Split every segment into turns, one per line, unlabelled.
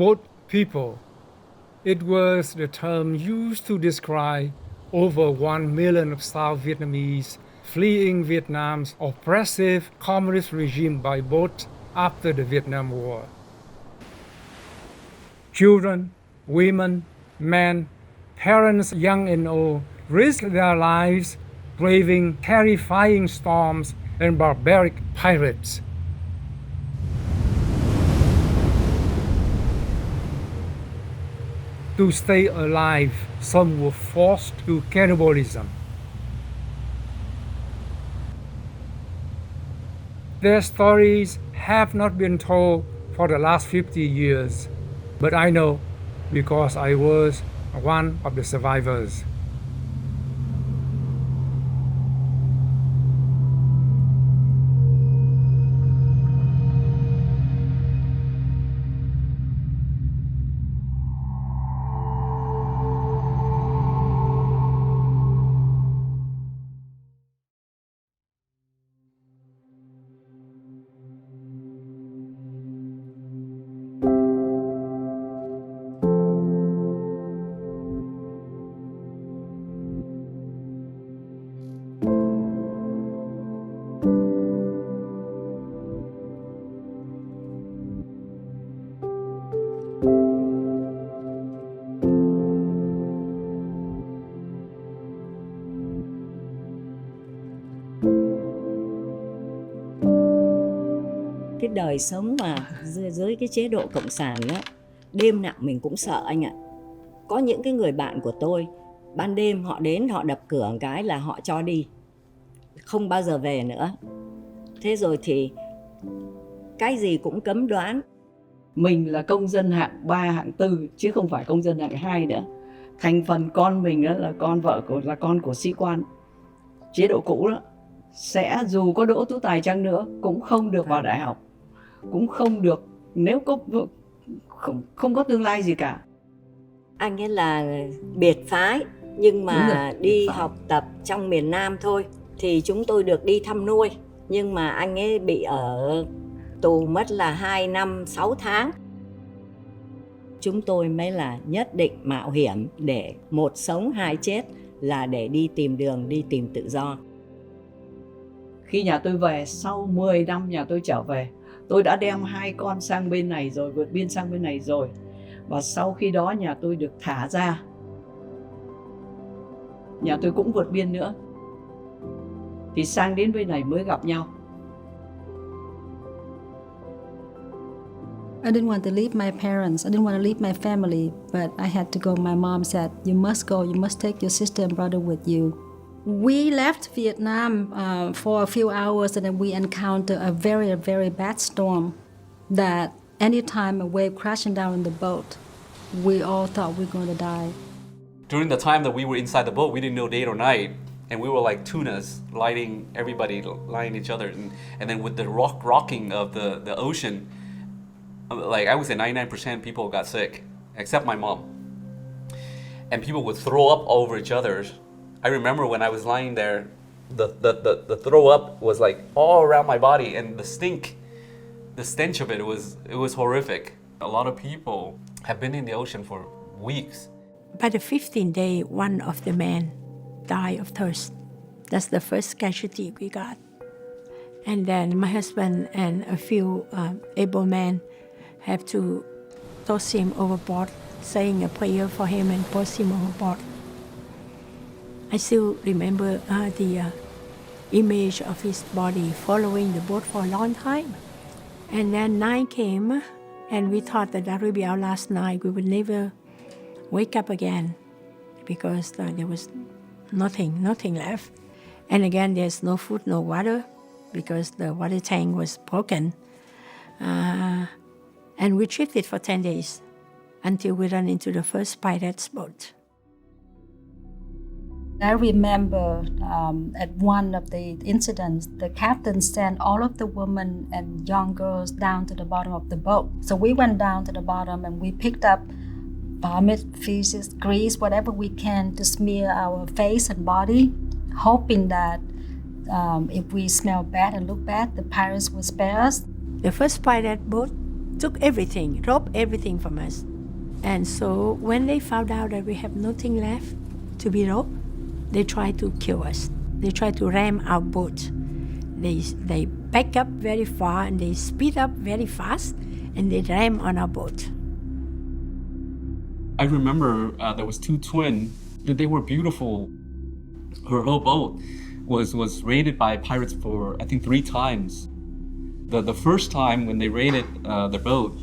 boat people. It was the term used to describe over 1 million of South Vietnamese fleeing Vietnam's oppressive communist regime by boat after the Vietnam War. Children, women, men, parents young and old risked their lives braving terrifying storms and barbaric pirates. To stay alive, some were forced to cannibalism. Their stories have not been told for the last 50 years, but I know because I was one of the survivors.
Cái đời sống mà dưới cái chế độ cộng sản á, đêm nào mình cũng sợ anh ạ. Có những cái người bạn của tôi, ban đêm họ đến họ đập cửa một cái là họ cho đi, không bao giờ về nữa. Thế rồi thì cái gì cũng cấm đoán.
Mình là công dân hạng 3, hạng 4 chứ không phải công dân hạng 2 nữa. Thành phần con mình đó là con của sĩ quan chế độ cũ đó, sẽ dù có đỗ tú tài chăng nữa cũng không được vào đại học, cũng không được, nếu có không có tương lai gì cả.
Anh ấy là biệt phái nhưng mà đi học tập trong miền Nam thôi, thì chúng tôi được đi thăm nuôi, nhưng mà anh ấy bị ở tù mất là 2 năm 6 tháng. Chúng tôi mới là nhất định mạo hiểm để một sống hai chết, là để đi tìm đường, đi tìm tự do.
Khi nhà tôi về, sau 10 năm nhà tôi trở về, tôi đã đem 2 con sang bên này rồi, vượt biên sang bên này rồi. Và sau khi đó nhà tôi được thả ra, nhà tôi cũng vượt biên nữa. Thì sang đến bên này mới gặp nhau.
I didn't want to leave my parents. I didn't want to leave my family, but I had to go. My mom said, "You must go. You must take your sister and brother with you." We left Vietnam for a few hours, and then we encountered a very, very bad storm. That anytime a wave crashing down in the boat, we all thought we were going to die.
During the time that we were inside the boat, we didn't know day or night, and we were like tunas, lighting each other, and then with the rocking of the ocean. Like I would say 99% people got sick, except my mom. And people would throw up over each other. I remember when I was lying there, the throw up was like all around my body, and the stench of it was horrific. A lot of people have been in the ocean for weeks.
By the 15th day, one of the men died of thirst. That's the first casualty we got. And then my husband and a few able men have to toss him overboard, saying a prayer for him and push him overboard. I still remember the image of his body following the boat for a long time. And then night came, and we thought that would be our last night. We would never wake up again because there was nothing left. And again, there's no food, no water, because the water tank was broken. And we drifted for 10 days until we ran into the first pirate's boat.
I remember at one of the incidents, the captain sent all of the women and young girls down to the bottom of the boat. So we went down to the bottom and we picked up vomit, feces, grease, whatever we can to smear our face and body, hoping that if we smell bad and look bad, the pirates will spare us.
The first pirate boat took everything, robbed everything from us. And so when they found out that we have nothing left to be robbed, they tried to kill us. They tried to ram our boat. They back up very far and they speed up very fast and they ram on our boat.
I remember there was two twins. They were beautiful. Her whole boat was raided by pirates for, I think, 3 times. The first time when they raided the boat,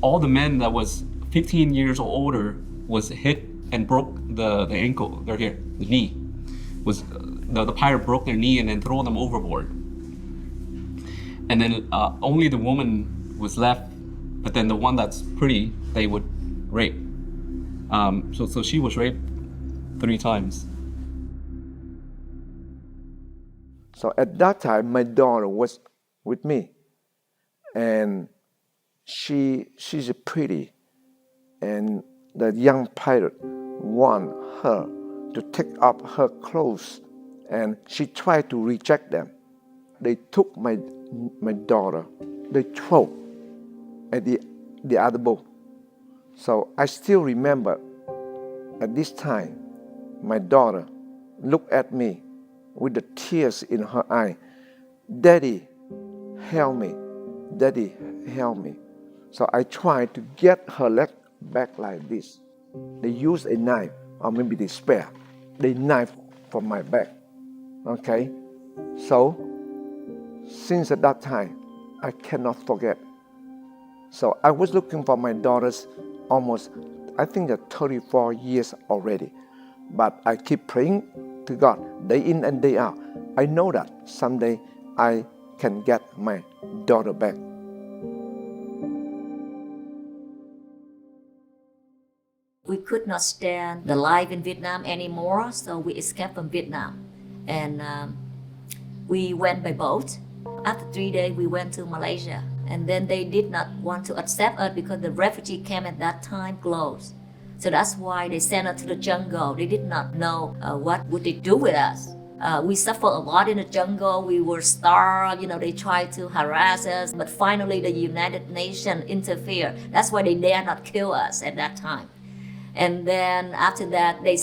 all the men that was 15 years or older was hit and broke the ankle. They're here, the knee. The pirate broke their knee and then throw them overboard. And then only the woman was left, but then the one that's pretty, they would rape. So she was raped 3 times.
So at that time, my daughter was with me, and she's pretty, and the young pirate want her to take off her clothes, and she tried to reject them. They took my daughter, they threw at the other boat. So I still remember at this time, my daughter looked at me with the tears in her eye. Daddy, help me. Daddy, help me. So I tried to get her leg back like this. They used a knife, or maybe they spare. They knife from my back. Okay? So, since at that time, I cannot forget. So I was looking for my daughters almost, I think, 34 years already. But I keep praying to God day in and day out. I know that someday I can get my daughter back.
We could not stand the life in Vietnam anymore, so we escaped from Vietnam. And we went by boat. After 3 days, we went to Malaysia. And then they did not want to accept us because the refugee camp at that time closed. So that's why they sent us to the jungle. They did not know what would they do with us. We suffered a lot in the jungle. We were starved. They tried to harass us. But finally, the United Nations interfered. That's why they dare not kill us at that time. And then after that, they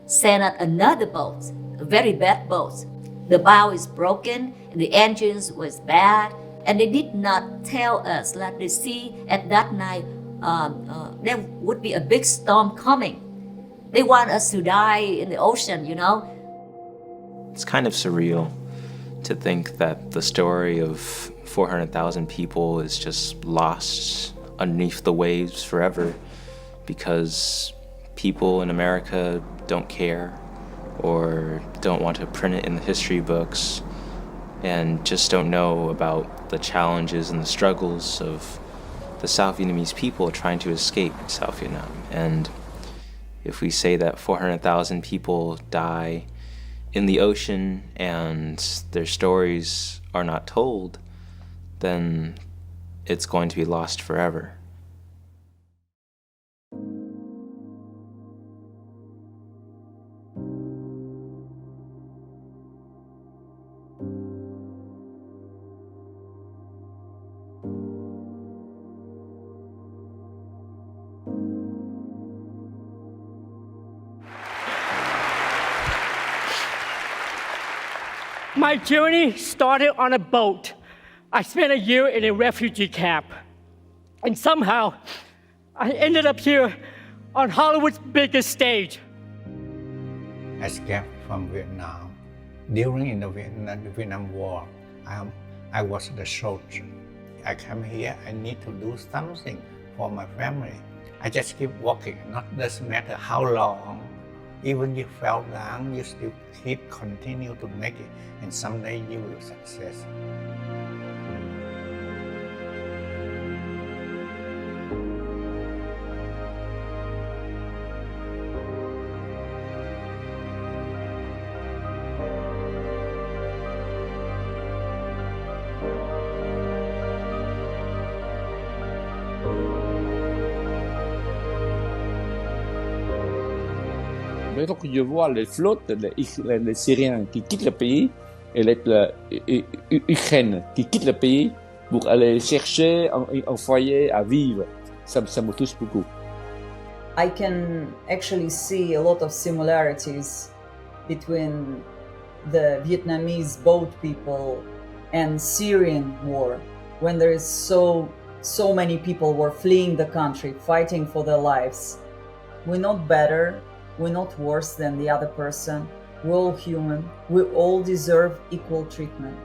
sent us another boat, a very bad boat. The bow is broken, and the engines was bad. And they did not tell us that the sea at that night, there would be a big storm coming. They want us to die in the ocean,
It's kind of surreal to think that the story of 400,000 people is just lost underneath the waves forever because people in America don't care or don't want to print it in the history books and just don't know about the challenges and the struggles of the South Vietnamese people trying to escape South Vietnam. And if we say that 400,000 people die in the ocean and their stories are not told, then it's going to be lost forever.
My journey started on a boat. I spent a year in a refugee camp. And somehow, I ended up here on Hollywood's biggest stage.
I escaped from Vietnam. During the Vietnam War, I was the soldier. I come here, I need to do something for my family. I just keep walking, doesn't matter how long. Even if you fell down, you still continue to make it, and someday you will success.
Mais quand je vois les flottes, les Syriens qui quittent le pays, et l'Ukraine qui quitte le pays, pour aller chercher un foyer à vivre. Ça me touche beaucoup.
I can actually see a lot of similarities between the Vietnamese boat people and Syrian war, when there is so many people were fleeing the country, fighting for their lives. We're not better, we're not worse than the other person. We're all human, we all deserve equal treatment.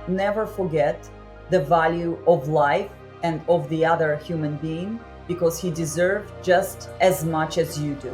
Never forget the value of life and of the other human being, because he deserves just as much as you do.